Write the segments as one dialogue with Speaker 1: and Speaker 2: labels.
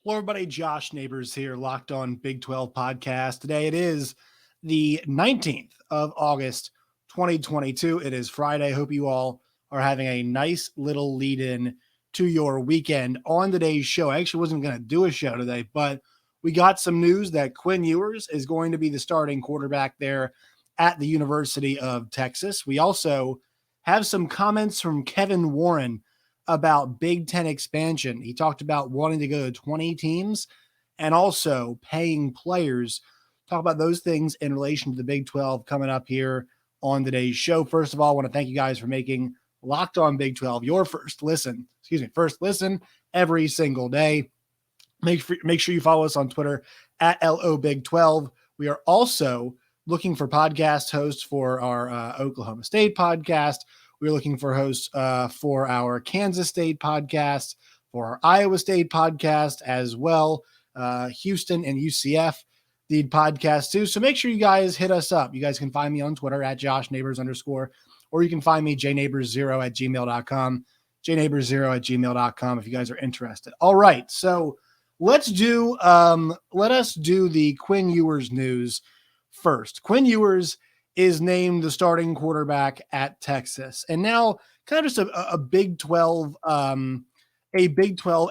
Speaker 1: Hello, everybody. Josh Neighbors here, Locked On Big 12 podcast. Today it is the 19th of August, 2022. It is Friday. Hope you all are having a nice little lead in to your weekend. On today's show, I actually wasn't going to do a show today, but we got some news that Quinn Ewers is going to be the starting quarterback there at the University of Texas. We also have some comments from Kevin Warren about Big Ten expansion. He talked about wanting to go to 20 teams and also paying players. Talk about those things in relation to the Big 12 coming up here on today's show. First of all, I want to thank you guys for making Locked On Big 12 your first listen every single day. Make sure you follow us on Twitter at LOBig12. We are also looking for podcast hosts for our Oklahoma State podcast. We're looking for hosts for our Kansas State podcast, for our Iowa State podcast as well. Houston and UCF need podcasts too. So make sure you guys hit us up. You guys can find me on Twitter at JoshNeighbors_, or you can find me jneighbors0 at gmail.com, jneighbors0 at gmail.com if you guys are interested. All right. So let us do the Quinn Ewers news first. Quinn Ewers is named the starting quarterback at Texas. And now kind of just a Big 12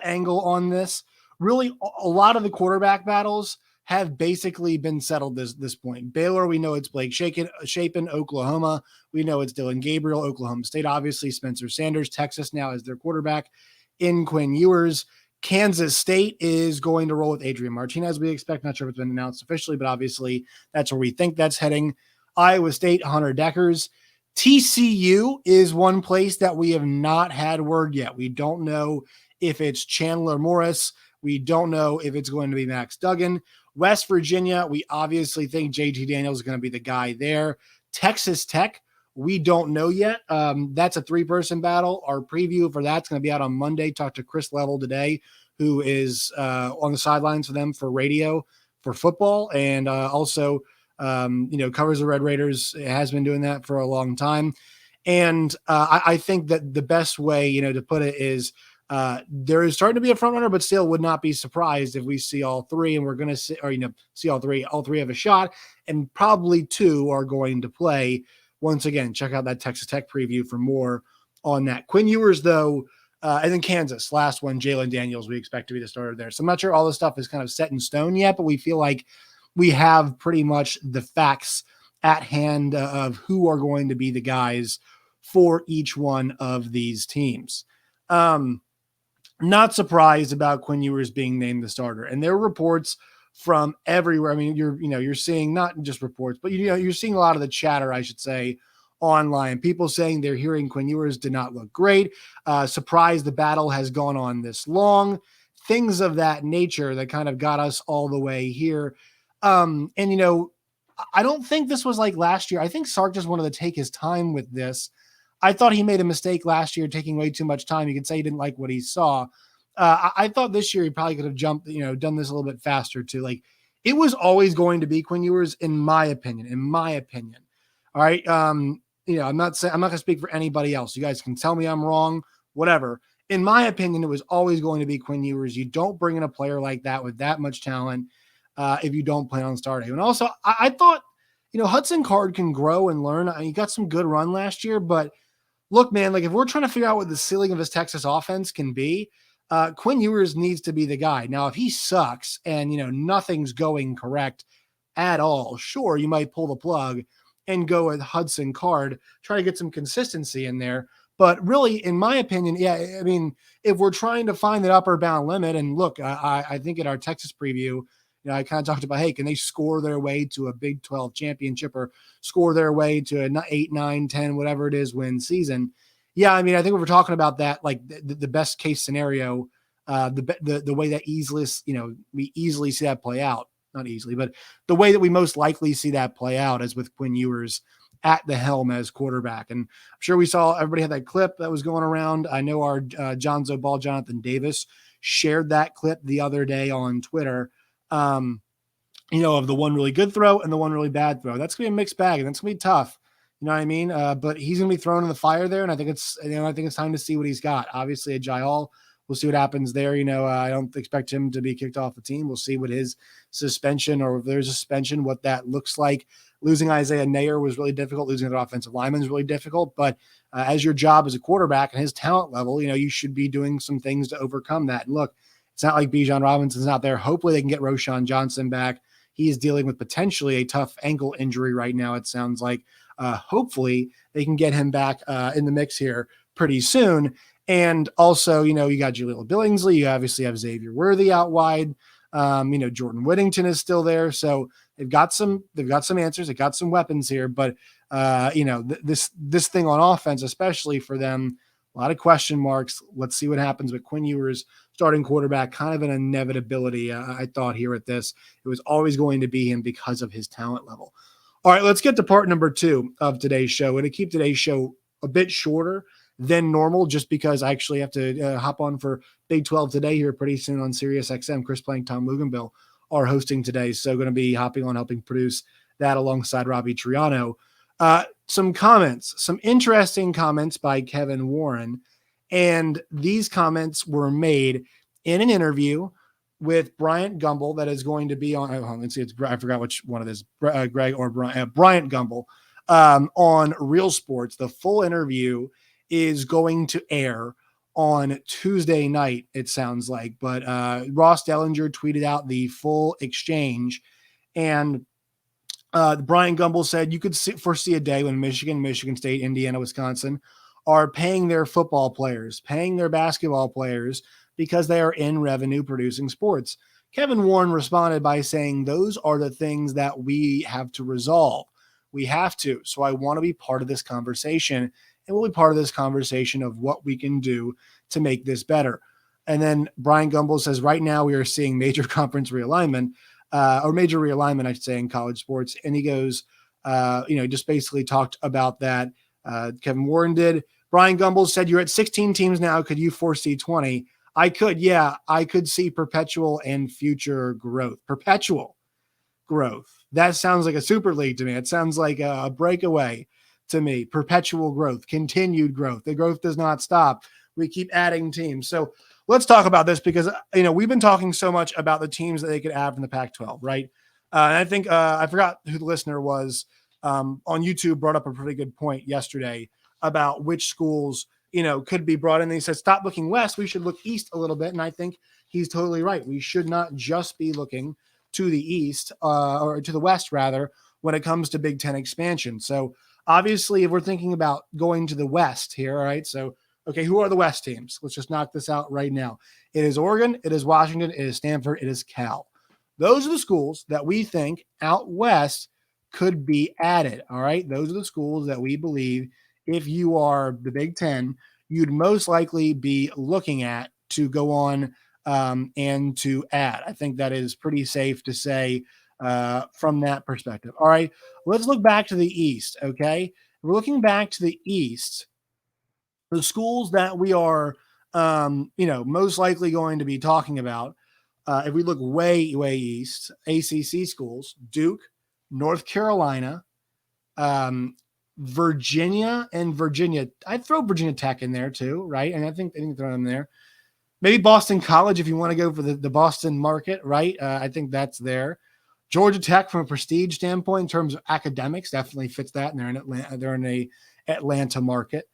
Speaker 1: angle on this. Really, a lot of the quarterback battles have basically been settled this point. Baylor, we know it's Blake Shapen. Oklahoma, we know it's Dylan Gabriel. Oklahoma State, obviously, Spencer Sanders. Texas now is their quarterback in Quinn Ewers. Kansas State is going to roll with Adrian Martinez, we expect. Not sure if it's been announced officially, but obviously that's where we think that's heading. Iowa State, Hunter Deckers. TCU is one place that we have not had word yet. We don't know if it's Chandler Morris. We don't know if it's going to be Max Duggan. West Virginia, we obviously think JT Daniels is going to be the guy there. Texas Tech, we don't know yet. That's a three-person battle. Our preview for that's going to be out on Monday. Talked to Chris Level today, who is on the sidelines for them for radio for football, and also covers the Red Raiders. It has been doing that for a long time. And I think that the best way, to put it is there is starting to be a front runner, but still would not be surprised if we see all three, and we're going to see all three have a shot, and probably two are going to play. Once again, check out that Texas Tech preview for more on that. Quinn Ewers, though, and then Kansas, last one, Jalen Daniels, we expect to be the starter there. So I'm not sure all this stuff is kind of set in stone yet, but we feel like we have pretty much the facts at hand of who are going to be the guys for each one of these teams. Not surprised about Quinn Ewers being named the starter. And there are reports from everywhere. I mean, you're seeing not just reports, but you're seeing a lot of the chatter, I should say, online. People saying they're hearing Quinn Ewers did not look great. Surprised the battle has gone on this long. Things of that nature that kind of got us all the way here. I don't think this was like last year. I think Sark just wanted to take his time with this. I thought he made a mistake last year, taking way too much time. You could say he didn't like what he saw. I thought this year he probably could have done this a little bit faster too. Like, it was always going to be Quinn Ewers, in my opinion. All right. I'm not going to speak for anybody else. You guys can tell me I'm wrong, whatever. In my opinion, it was always going to be Quinn Ewers. You don't bring in a player like that with that much talent if you don't plan on starting. And also, I thought, Hudson Card can grow and learn. He got some good run last year, but look, man, like, if we're trying to figure out what the ceiling of this Texas offense can be, Quinn Ewers needs to be the guy. Now, if he sucks and, nothing's going correct at all, sure, you might pull the plug and go with Hudson Card, try to get some consistency in there. But really, in my opinion, yeah, I mean, if we're trying to find that upper bound limit, and look, I think in our Texas preview, I kind of talked about, hey, can they score their way to a Big 12 championship or score their way to an 8, 9, 10, whatever it is, win season? Yeah, I mean, I think if we're talking about that, like the best case scenario, the way that we easily see that play out, not easily, but the way that we most likely see that play out is with Quinn Ewers at the helm as quarterback. And I'm sure we saw everybody had that clip that was going around. I know our Jonzo Ball, Jonathan Davis, shared that clip the other day on Twitter. Of the one really good throw and the one really bad throw. That's going to be a mixed bag, and that's going to be tough. You know what I mean? But he's going to be thrown in the fire there, and I think it's time to see what he's got. Obviously, Ajay Hall We'll see what happens there. I don't expect him to be kicked off the team. We'll see what his suspension, or if there's a suspension, what that looks like. Losing Isaiah Nayer was really difficult. Losing an offensive lineman is really difficult. But as your job as a quarterback and his talent level, you should be doing some things to overcome that. And look, it's not like Bijan Robinson's not there. Hopefully they can get Roshan Johnson back. He is dealing with potentially a tough ankle injury right now, it sounds like. Hopefully they can get him back in the mix here pretty soon. And also, you got Jaleel Billingsley. You obviously have Xavier Worthy out wide. Jordan Whittington is still there. So they've got some answers. They've got some weapons here. But, this thing on offense, especially for them, a lot of question marks. Let's see what happens with Quinn Ewers, starting quarterback, kind of an inevitability. I thought here at this, it was always going to be him because of his talent level. All right, let's get to part number 2 of today's show. We're going to keep today's show a bit shorter than normal, just because I actually have to hop on for Big 12 today here pretty soon on Sirius XM. Chris Plank, Tom Luganbill are hosting today, so going to be hopping on helping produce that alongside Robbie Triano. Some interesting comments by Kevin Warren, and these comments were made in an interview with Bryant Gumbel that is going to be on. Let's see, I forgot which one it is, Greg or Bryant Gumbel on Real Sports. The full interview is going to air on Tuesday night, it sounds like. But Ross Dellinger tweeted out the full exchange, and Brian Gumbel said you could foresee a day when Michigan, Michigan State, Indiana, Wisconsin are paying their football players, paying their basketball players because they are in revenue-producing sports. Kevin Warren responded by saying, those are the things that we have to resolve. We have to. So I want to be part of this conversation, and we'll be part of this conversation of what we can do to make this better. And then Brian Gumbel says, right now we are seeing major conference realignment, or major realignment, I should say, in college sports. And he goes, just basically talked about that. Kevin Warren did. Brian Gumbel said, you're at 16 teams now. Could you foresee 20? I could. Yeah, I could see perpetual and future growth. Perpetual growth. That sounds like a super league to me. It sounds like a breakaway to me. Perpetual growth, continued growth. The growth does not stop. We keep adding teams. So let's talk about this because, we've been talking so much about the teams that they could add from the Pac-12, right? And I think I forgot who the listener was on YouTube brought up a pretty good point yesterday about which schools, could be brought in. He said, stop looking west. We should look east a little bit. And I think he's totally right. We should not just be looking to the east or to the west, rather, when it comes to Big Ten expansion. So obviously, if we're thinking about going to the west here, all right, so okay, who are the West teams? Let's just knock this out right now. It is Oregon, it is Washington, it is Stanford, it is Cal. Those are the schools that we think out west could be added, all right? Those are the schools that we believe, if you are the Big Ten, you'd most likely be looking at to go on and to add. I think that is pretty safe to say from that perspective. All right, let's look back to the East, okay? We're looking back to the East. The schools that we are, most likely going to be talking about, if we look way, way east, ACC schools, Duke, North Carolina, Virginia, and Virginia. I'd throw Virginia Tech in there too, right? And I think they can throw them there. Maybe Boston College if you want to go for the Boston market, right? I think that's there. Georgia Tech, from a prestige standpoint, in terms of academics, definitely fits that, and they're in a Atlanta market.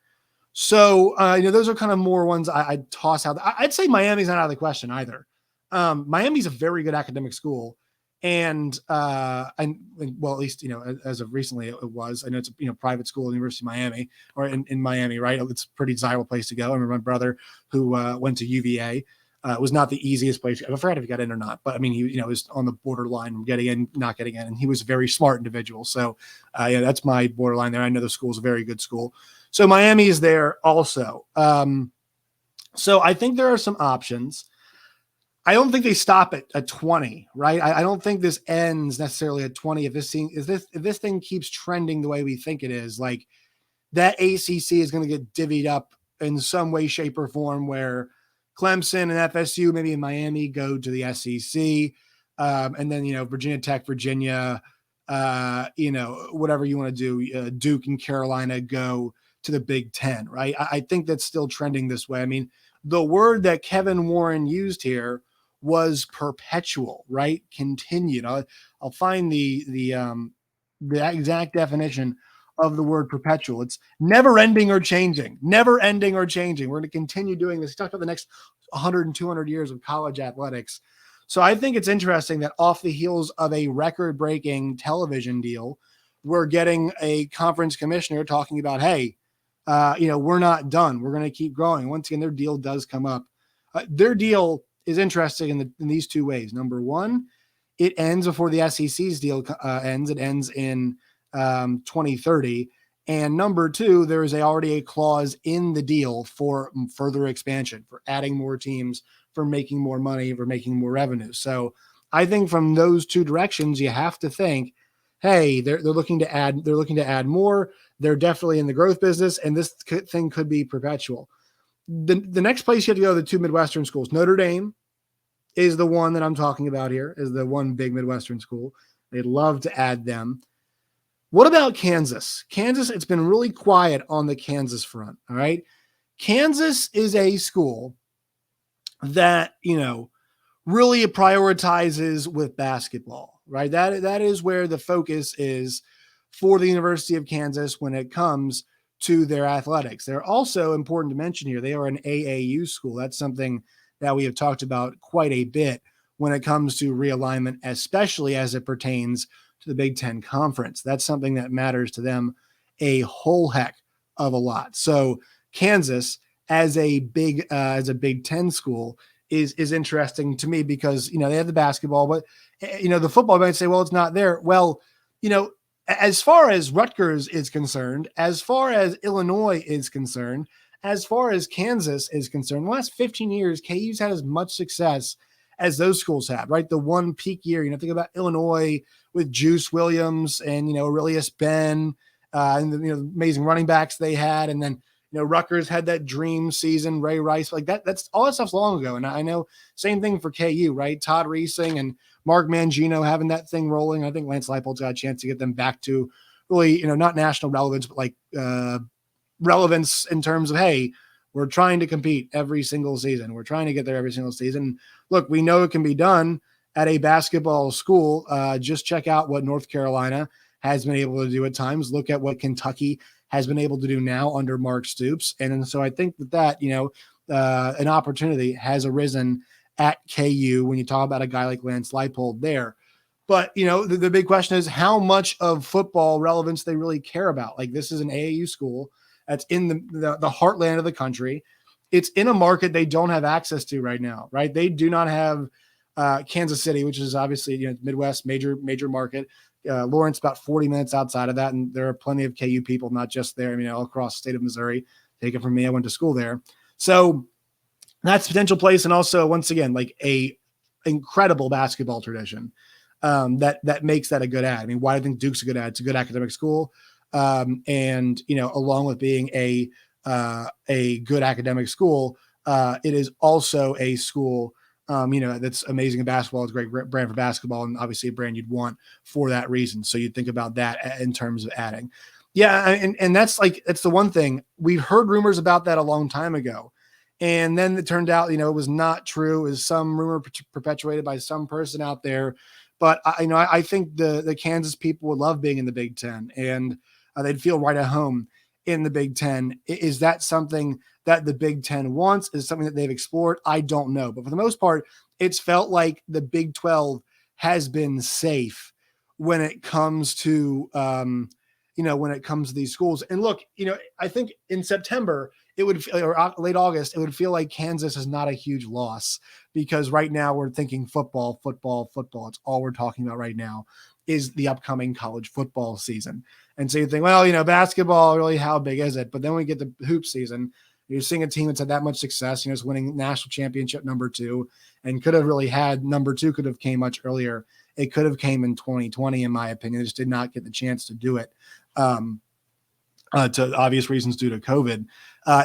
Speaker 1: So, those are kind of more ones I'd toss out. I'd say Miami's not out of the question either. Miami's a very good academic school. And well, at least, as of recently it was. I know it's a, private school, University of Miami, or in Miami, right? It's a pretty desirable place to go. I remember my brother who went to UVA. It was not the easiest place. I forgot if he got in or not, but I mean, he, was on the borderline of getting in, not getting in, and he was a very smart individual. So, that's my borderline there. I know the school's a very good school. So Miami is there also. So I think there are some options. I don't think they stop at 20, right? I don't think this ends necessarily at 20. If this thing keeps trending the way we think it is, like that ACC is going to get divvied up in some way, shape, or form where Clemson and FSU, maybe in Miami, go to the SEC. And then, Virginia Tech, Virginia, whatever you want to do, Duke and Carolina go to the Big Ten, right? I think that's still trending this way. I mean, The word that Kevin Warren used here was perpetual, right? Continued. I'll find the exact definition of the word perpetual. It's never ending or changing, never ending or changing. We're going to continue doing this. He talked about the next 100 and 200 years of college athletics. So I think it's interesting that off the heels of a record-breaking television deal, we're getting a conference commissioner talking about, hey, we're not done. We're going to keep growing. Once again, their deal does come up. Their deal is interesting in these two ways. Number one, it ends before the SEC's deal ends. It ends in 2030. And number two, there is already a clause in the deal for further expansion, for adding more teams, for making more money, for making more revenue. So I think from those two directions, you have to think, hey, they're looking to add more. They're definitely in the growth business, and this thing could be perpetual. The next place you have to go, the two Midwestern schools. Notre Dame is the one that I'm talking about here, is the one big Midwestern school. They'd love to add them. What about Kansas? Kansas, it's been really quiet on the Kansas front, all right? Kansas is a school that, really prioritizes with basketball, right? That is where the focus is for the University of Kansas when it comes to their athletics. They're also important to mention here. They are an AAU school. That's something that we have talked about quite a bit when it comes to realignment, especially as it pertains to the Big Ten Conference. That's something that matters to them a whole heck of a lot. So Kansas as a Big Ten school is interesting to me because, they have the basketball, but, the football might say, well, it's not there. Well, as far as Rutgers is concerned, as far as Illinois is concerned, as far as Kansas is concerned, the last 15 years, KU's had as much success as those schools have, right? The one peak year, think about Illinois with Juice Williams and, Aurelius Ben, and the amazing running backs they had. And then, Rutgers had that dream season, Ray Rice, like that's all that stuff's long ago. And I know same thing for KU, right? Todd Reesing and Mark Mangino having that thing rolling. I think Lance Leipold's got a chance to get them back to really, not national relevance, but like relevance in terms of, hey, we're trying to compete every single season. We're trying to get there every single season. Look, we know it can be done at a basketball school. Just check out what North Carolina has been able to do at times. Look at what Kentucky has been able to do now under Mark Stoops. And so I think that an opportunity has arisen at KU when you talk about a guy like Lance Leipold there. But, the big question is how much of football relevance they really care about. Like, this is an AAU school that's in the heartland of the country. It's in a market they don't have access to right now, right? They do not have Kansas City, which is obviously, Midwest major market. Lawrence about 40 minutes outside of that. And there are plenty of KU people, not just there, all across the state of Missouri. Take it from me. I went to school there. So that's a potential place. And also, once again, like a incredible basketball tradition that makes that a good ad. I mean, why do I think Duke's a good ad? It's a good academic school. And, along with being a good academic school, it is also a school that's amazing in basketball. It's a great brand for basketball, and obviously a brand you'd want for that reason. So you'd think about that in terms of adding. Yeah. And that's the one thing we've heard rumors about that a long time ago. And then it turned out, it was not true. It was some rumor perpetuated by some person out there. But I think the Kansas people would love being in the Big Ten, and they'd feel right at home in the Big Ten. Is that something that the Big Ten wants? Is something that they've explored? I don't know. But for the most part, it's felt like the Big 12 has been safe when it comes to, these schools. And look, I think in September, or late August, it would feel like Kansas is not a huge loss because right now we're thinking football. It's all we're talking about right now is the upcoming college football season. And so you think, well, basketball, really, how big is it? But then we get the hoop season. You're seeing a team that's had that much success, it's winning national championship number 2 and could have really had number 2 could have came much earlier. It could have came in 2020, in my opinion. They just did not get the chance to do it to obvious reasons due to COVID.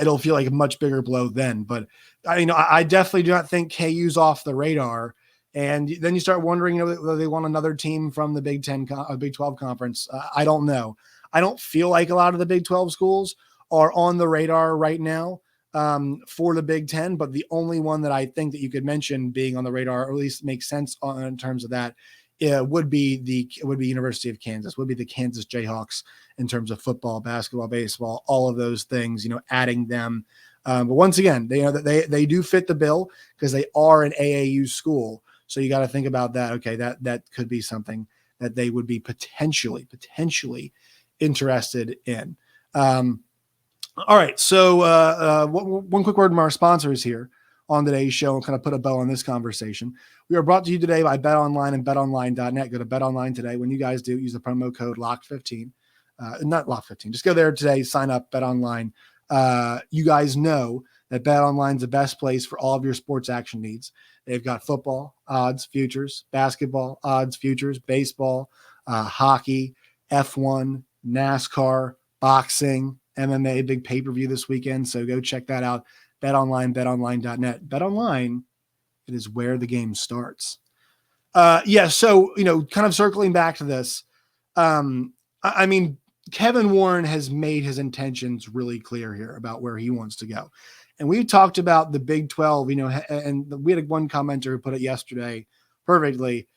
Speaker 1: It'll feel like a much bigger blow then. But, I definitely do not think KU's off the radar. And then you start wondering, whether they want another team from the Big 12 conference. I don't know. I don't feel like a lot of the Big 12 schools are on the radar right now. for the Big Ten, but the only one that I think that you could mention being on the radar, or at least make sense in terms of that, would be University of Kansas, would be the Kansas Jayhawks in terms of football, basketball, baseball, all of those things, adding them. But once again, they do fit the bill because they are an AAU school. So you got to think about that. Okay, that could be something that they would be potentially interested in. All right. So one quick word from our sponsors here on today's show and kind of put a bow on this conversation. We are brought to you today by BetOnline and BetOnline.net. Go to BetOnline today. When you guys do, use the promo code LOCKED15. Not LOCKED15. Just go there today, sign up, BetOnline. You guys know that BetOnline is the best place for all of your sports action needs. They've got football, odds, futures, basketball, odds, futures, baseball, hockey, F1, NASCAR, boxing, MMA, big pay-per-view this weekend. So go check that out. BetOnline, BetOnline.net. BetOnline, it is where the game starts. So, kind of circling back to this, I mean, Kevin Warren has made his intentions really clear here about where he wants to go. And we talked about the Big 12, and we had one commenter who put it yesterday perfectly.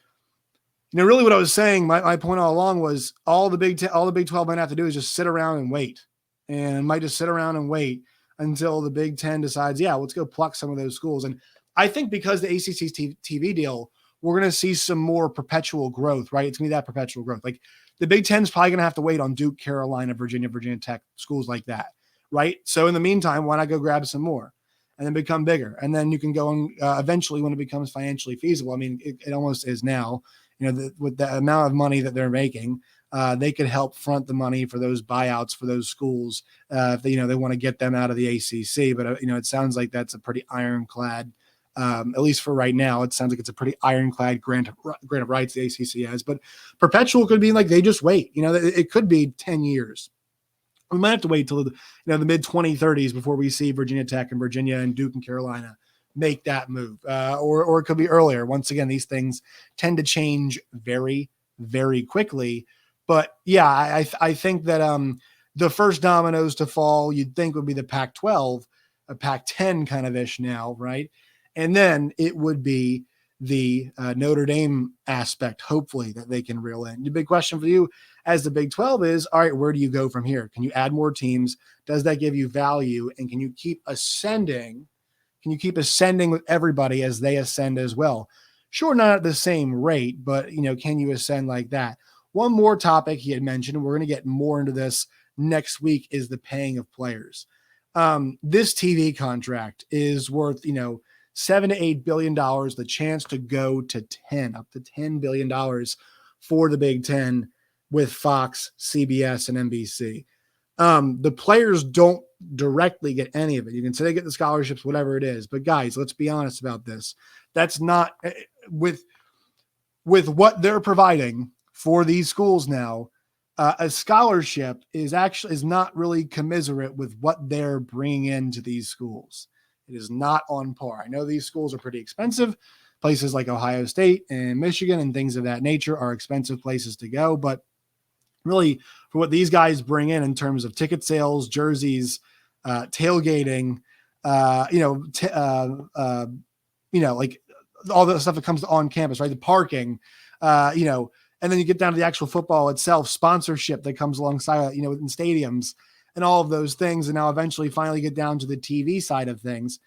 Speaker 1: Really what I was saying, my point all along was all the Big 12 might have to do is just sit around and wait. And might just sit around and wait until the Big 10 decides, let's go pluck some of those schools. And I think because the ACC's TV deal, we're going to see some more perpetual growth, right? It's going to be that perpetual growth. Like the Big 10 is probably going to have to wait on Duke, Carolina, Virginia Tech, schools like that, right? So in the meantime, why not go grab some more and then become bigger? And then you can go and eventually when it becomes financially feasible, I mean, it almost is now, with the amount of money that they're making, they could help front the money for those buyouts for those schools if they want to get them out of the ACC. But it sounds like that's a pretty ironclad, at least for right now. It sounds like it's a pretty ironclad grant of rights the ACC has. But perpetual could be like they just wait. It could be 10 years. We might have to wait till the mid 2030s before we see Virginia Tech and Virginia and Duke and Carolina make that move, or it could be earlier. Once again, these things tend to change very, very quickly. But yeah, I think that the first dominoes to fall, you'd think would be the Pac-12, a Pac-10 kind of ish now, right? And then it would be the Notre Dame aspect, hopefully, that they can reel in. The big question for you as the Big 12 is, all right, where do you go from here? Can you add more teams? Does that give you value? And can you keep ascending? Can you keep ascending with everybody as they ascend as well? Sure, not at the same rate, but, can you ascend like that? One more topic he had mentioned, and we're going to get more into this next week, is the paying of players. This TV contract is worth, $7 to $8 billion, the chance to go to up to $10 billion for the Big Ten with Fox, CBS, and NBC. The players don't directly get any of it. You can say they get the scholarships, whatever it is. But guys, let's be honest about this. That's not with what they're providing for these schools now. A scholarship is not really commensurate with what they're bringing into these schools. It is not on par. I know these schools are pretty expensive. Places like Ohio State and Michigan and things of that nature are expensive places to go. But really, for what these guys bring in terms of ticket sales, jerseys, tailgating, like all the stuff that comes on campus, right? The parking, and then you get down to the actual football itself, sponsorship that comes alongside, in stadiums and all of those things. And now eventually finally get down to the TV side of things,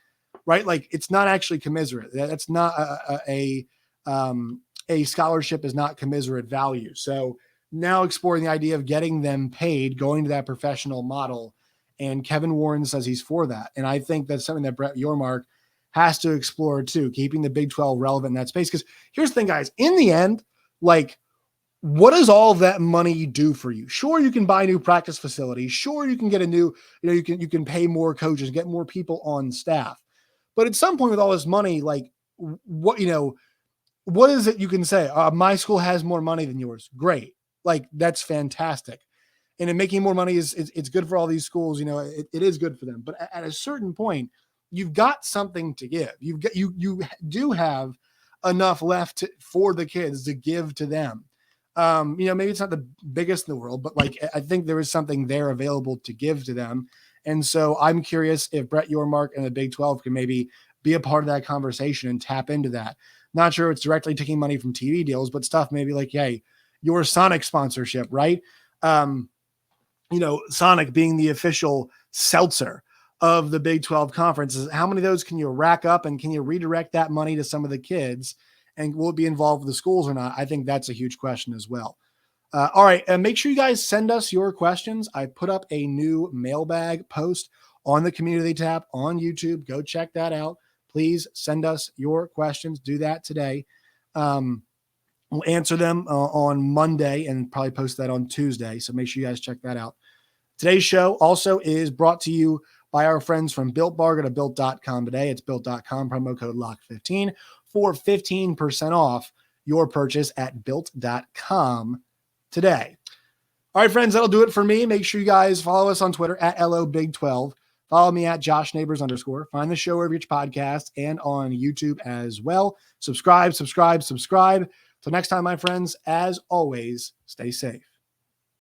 Speaker 1: right? Like it's not actually commiserate. That's not a scholarship is not commiserate value. So now exploring the idea of getting them paid, going to that professional model. And Kevin Warren says he's for that. And I think that's something that Brett Yormark has to explore too, keeping the Big 12 relevant in that space. Because here's the thing, guys, in the end, like, what does all of that money do for you? Sure, you can buy new practice facilities. Sure, you can get a new, you can pay more coaches, get more people on staff. But at some point with all this money, like what is it you can say? My school has more money than yours. Great. Like that's fantastic. And in making more money it's good for all these schools. It is good for them. But at a certain point, you've got something to give. You do have enough left for the kids to give to them. Maybe it's not the biggest in the world, but like I think there is something there available to give to them. And so I'm curious if Brett Yormark and the Big 12 can maybe be a part of that conversation and tap into that. Not sure it's directly taking money from TV deals, but stuff maybe like, hey, your Sonic sponsorship, right? Sonic being the official seltzer of the Big 12 conferences. How many of those can you rack up, and can you redirect that money to some of the kids, and will it be involved with the schools or not? I think that's a huge question as well. All right. And make sure you guys send us your questions. I put up a new mailbag post on the community tab on YouTube. Go check that out. Please send us your questions. Do that today. We'll answer them on Monday and probably post that on Tuesday. So make sure you guys check that out. Today's show also is brought to you by our friends from Built Bar. Go to built.com today. It's built.com, promo code LOCK15 for 15% off your purchase at built.com today. All right, friends, that'll do it for me. Make sure you guys follow us on Twitter at LOBig12. Follow me at JoshNeighbors_. Find the show wherever you podcast and on YouTube as well. Subscribe. Till next time, my friends, as always, stay safe.